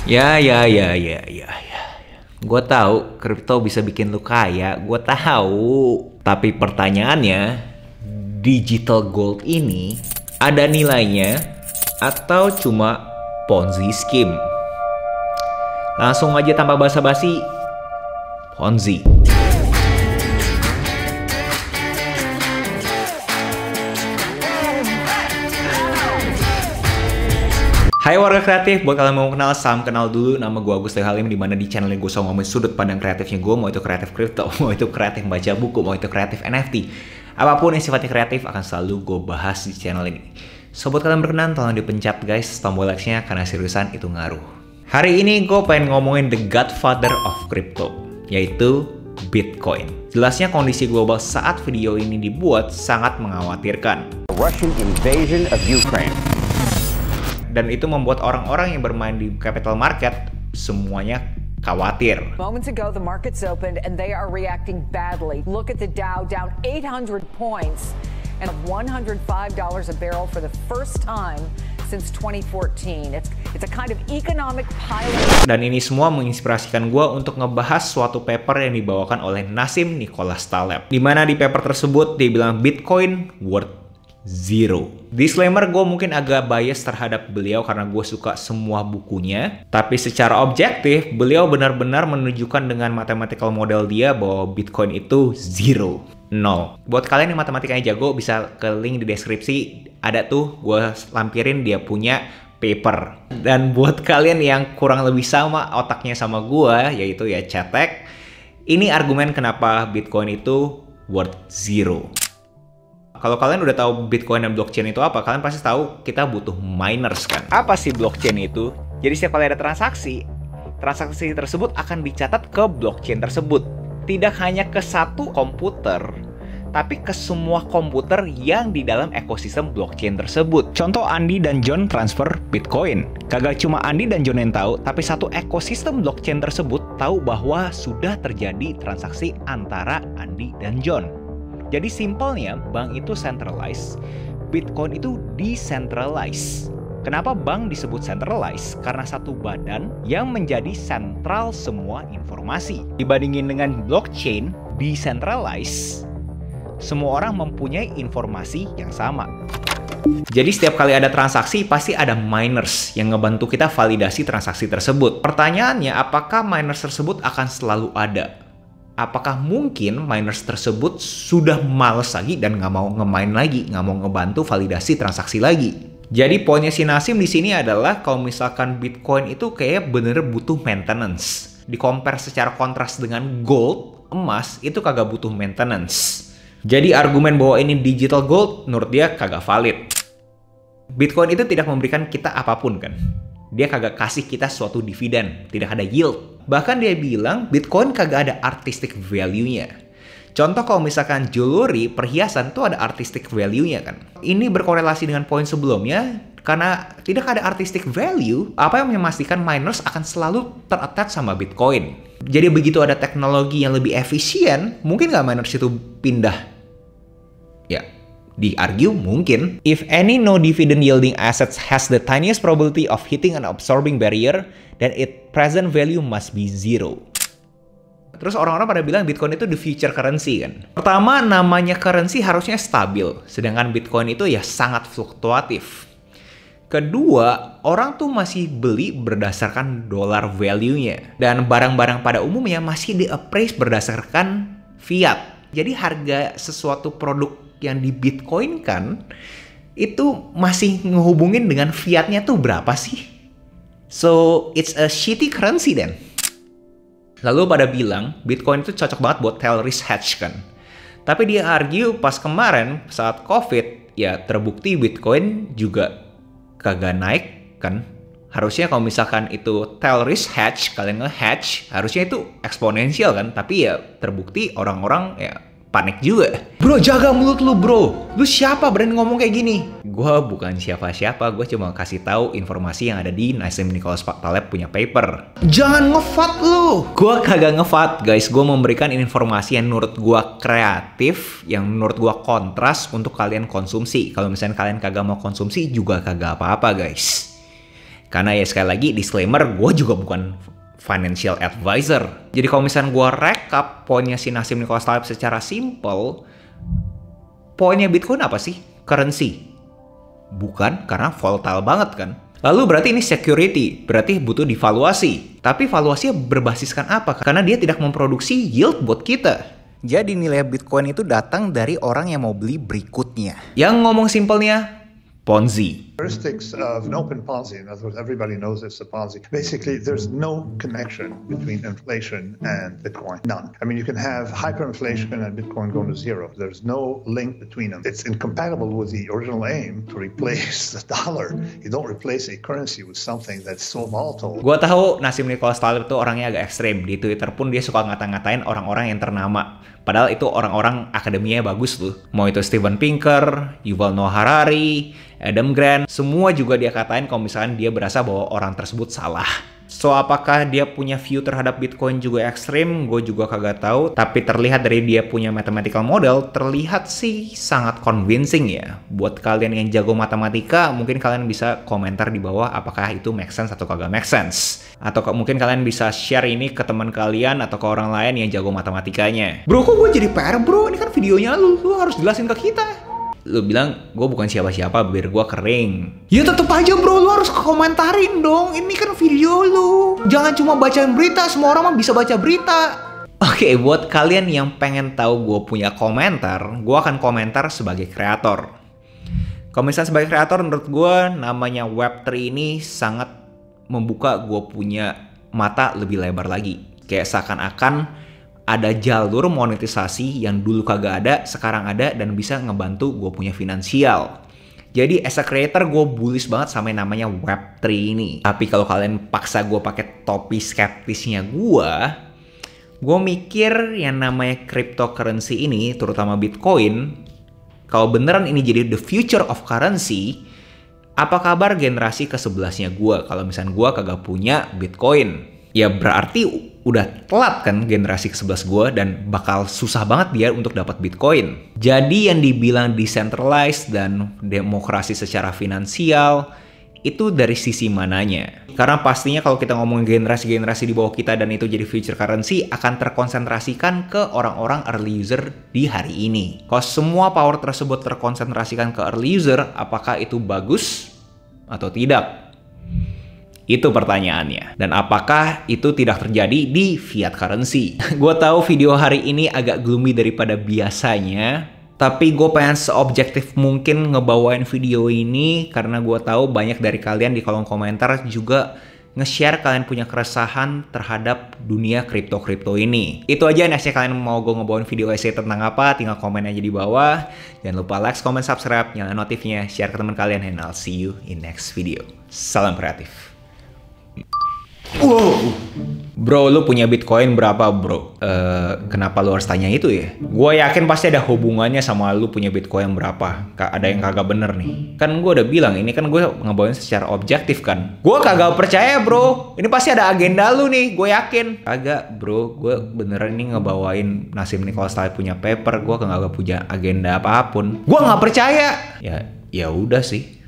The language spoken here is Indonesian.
Ya. Gue tahu kripto bisa bikin lu kaya, gue tahu. Tapi pertanyaannya, digital gold ini ada nilainya atau cuma Ponzi scheme? Langsung aja tanpa basa-basi, Ponzi. Hai warga kreatif, buat kalian mau kenal, salam kenal dulu. Nama gue Agus Halim, dimana di channel ini gue selalu ngomongin sudut pandang kreatifnya gue. Mau itu kreatif kripto, mau itu kreatif baca buku, mau itu kreatif NFT. Apapun yang sifatnya kreatif akan selalu gue bahas di channel ini. So buat kalian berkenan, tolong dipencet guys tombol like-nya, karena seriusan itu ngaruh. Hari ini gue pengen ngomongin the godfather of crypto, yaitu Bitcoin. Jelasnya kondisi global saat video ini dibuat sangat mengkhawatirkan. Russian invasion of Ukraine. Dan itu membuat orang-orang yang bermain di capital market semuanya khawatir. Moments ago, the markets opened and they are reacting badly. Look at the Dow down 800 points and $105 a barrel for the first time since 2014. It's a kind of economic pilot. Dan ini semua menginspirasikan gue untuk ngebahas suatu paper yang dibawakan oleh Nassim Nicholas Taleb. Di mana di paper tersebut dia bilang Bitcoin worth zero. Disclaimer, gue mungkin agak bias terhadap beliau karena gue suka semua bukunya. Tapi secara objektif, beliau benar-benar menunjukkan dengan mathematical model dia bahwa Bitcoin itu zero. Nol. Buat kalian yang matematikanya jago, bisa ke link di deskripsi. Ada tuh, gue lampirin dia punya paper. Dan buat kalian yang kurang lebih sama otaknya sama gue, yaitu ya cetek, ini argumen kenapa Bitcoin itu worth zero. Kalau kalian udah tahu Bitcoin dan blockchain itu apa, kalian pasti tahu kita butuh miners kan. Apa sih blockchain itu? Jadi setiap kali ada transaksi tersebut akan dicatat ke blockchain tersebut. Tidak hanya ke satu komputer, tapi ke semua komputer yang di dalam ekosistem blockchain tersebut. Contoh Andi dan John transfer Bitcoin. Kagak cuma Andi dan John yang tahu, tapi satu ekosistem blockchain tersebut tahu bahwa sudah terjadi transaksi antara Andi dan John. Jadi simpelnya, bank itu centralized, Bitcoin itu decentralized. Kenapa bank disebut centralized? Karena satu badan yang menjadi sentral semua informasi. Dibandingin dengan blockchain decentralized, semua orang mempunyai informasi yang sama. Jadi setiap kali ada transaksi, pasti ada miners yang ngebantu kita validasi transaksi tersebut. Pertanyaannya, apakah miners tersebut akan selalu ada? Apakah mungkin miners tersebut sudah males lagi dan nggak mau ngemain lagi, nggak mau ngebantu validasi transaksi lagi? Jadi poinnya si Nassim di sini adalah kalau misalkan Bitcoin itu kayak bener butuh maintenance. Di-compare secara kontras dengan gold, emas itu kagak butuh maintenance. Jadi argumen bahwa ini digital gold menurut dia kagak valid. Bitcoin itu tidak memberikan kita apapun kan. Dia kagak kasih kita suatu dividen, tidak ada yield. Bahkan dia bilang Bitcoin kagak ada artistic value-nya. Contoh kalau misalkan jewelry, perhiasan tuh ada artistic value-nya kan. Ini berkorelasi dengan poin sebelumnya, karena tidak ada artistic value, apa yang memastikan miners akan selalu ter-attach sama Bitcoin. Jadi begitu ada teknologi yang lebih efisien, mungkin nggak miners itu pindah? Ya, di-argue mungkin. If any no dividend yielding assets has the tiniest probability of hitting an absorbing barrier, then its present value must be zero. Terus orang-orang pada bilang Bitcoin itu the future currency kan. Pertama, namanya currency harusnya stabil, sedangkan Bitcoin itu ya sangat fluktuatif. Kedua, orang tuh masih beli berdasarkan dollar value-nya. Dan barang-barang pada umumnya masih di-appraise berdasarkan fiat. Jadi harga sesuatu produk yang di Bitcoin kan itu masih ngehubungin dengan fiatnya tuh berapa sih? So it's a shitty currency then. Lalu pada bilang Bitcoin itu cocok banget buat tail risk hedge kan. Tapi dia argue pas kemarin saat COVID ya terbukti Bitcoin juga kagak naik kan. Harusnya kalau misalkan itu tail risk hedge, kalian nge-hedge, harusnya itu eksponensial kan. Tapi ya terbukti orang-orang ya panik juga. Bro, jaga mulut lu bro. Lu siapa berani ngomong kayak gini? Gue bukan siapa-siapa. Gue cuma kasih tahu informasi yang ada di Nassim Nicholas Taleb punya paper. Jangan ngevat lu. Gue kagak ngevat guys. Gue memberikan informasi yang menurut gue kreatif, yang menurut gue kontras untuk kalian konsumsi. Kalau misalnya kalian kagak mau konsumsi juga kagak apa-apa guys. Karena ya sekali lagi disclaimer, gue juga bukan financial advisor. Jadi kalau misalnya gue rekap poinnya si Nassim Nicholas Taleb secara simple, poinnya Bitcoin apa sih? Currency. Bukan, karena volatile banget kan. Lalu berarti ini security, berarti butuh divaluasi. Tapi valuasinya berbasiskan apa? Karena dia tidak memproduksi yield buat kita. Jadi nilai Bitcoin itu datang dari orang yang mau beli berikutnya. Yang ngomong simpelnya, Ponzi. Characteristics of an open Ponzi, in other words, everybody knows it's a Ponzi. Basically, there's no connection between inflation and Bitcoin. None. I mean, you can have hyperinflation and Bitcoin going to zero. There's no link between them. It's incompatible with the original aim to replace the dollar. You don't replace a currency with something that's so volatile. Gua tahu Nassim Nicholas Taleb itu orangnya agak ekstrem. Di Twitter pun dia suka ngata-ngatain orang-orang yang ternama. Padahal itu orang-orang akademinya bagus tuh. Mau itu Steven Pinker, Yuval Noah Harari, Adam Grant, semua juga dia katain kalau misalkan dia berasa bahwa orang tersebut salah. So, apakah dia punya view terhadap Bitcoin juga ekstrim? Gue juga kagak tahu. Tapi terlihat dari dia punya mathematical model, terlihat sih sangat convincing ya. Buat kalian yang jago matematika, mungkin kalian bisa komentar di bawah apakah itu make sense atau kagak make sense. Atau mungkin kalian bisa share ini ke teman kalian atau ke orang lain yang jago matematikanya. Bro, kok gue jadi PR bro? Ini kan videonya lu harus jelasin ke kita. Lu bilang, gue bukan siapa-siapa, biar gue kering. Ya tetep aja bro, lu harus komentarin dong. Ini kan video lu. Jangan cuma bacain berita, semua orang mah bisa baca berita. Oke, buat kalian yang pengen tahu gue punya komentar, gue akan komentar sebagai kreator. Kalau misalnya sebagai kreator, menurut gue namanya Web3 ini sangat membuka gue punya mata lebih lebar lagi. Kayak seakan-akan ada jalur monetisasi yang dulu kagak ada, sekarang ada dan bisa ngebantu gue punya finansial. Jadi as a creator gue bullish banget sama yang namanya Web3 ini. Tapi kalau kalian paksa gue pakai topi skeptisnya gue mikir yang namanya cryptocurrency ini, terutama Bitcoin, kalau beneran ini jadi the future of currency, apa kabar generasi ke-11-nya gue kalau misalnya gue kagak punya Bitcoin? Ya berarti udah telat kan generasi ke-11 gue dan bakal susah banget dia untuk dapat Bitcoin. Jadi yang dibilang decentralized dan demokrasi secara finansial itu dari sisi mananya? Karena pastinya kalau kita ngomongin generasi-generasi di bawah kita dan itu jadi future currency akan terkonsentrasikan ke orang-orang early user di hari ini. Kalau semua power tersebut terkonsentrasikan ke early user, apakah itu bagus atau tidak? Itu pertanyaannya. Dan apakah itu tidak terjadi di fiat currency? Gue tahu video hari ini agak gloomy daripada biasanya. Tapi gue pengen seobjektif mungkin ngebawain video ini. Karena gue tahu banyak dari kalian di kolom komentar juga nge-share kalian punya keresahan terhadap dunia kripto-kripto ini. Itu aja nextnya kalian mau gue ngebawain video essay tentang apa, tinggal komen aja di bawah. Jangan lupa like, comment, subscribe, nyalain notifnya, share ke teman kalian, and I'll see you in next video. Salam kreatif. Wow, bro, lu punya Bitcoin berapa, bro? Kenapa lu harus tanya itu ya? Gue yakin pasti ada hubungannya sama lu punya Bitcoin berapa. Ada yang kagak bener nih. Kan gue udah bilang, ini kan gue ngebawain secara objektif kan. Gue kagak percaya, bro. Ini pasti ada agenda lu nih, gue yakin. Kagak, bro. Gue beneran ini ngebawain Nassim Nicholas Taleb punya paper. Gue kagak punya agenda apapun. Gue nggak percaya. Ya udah sih.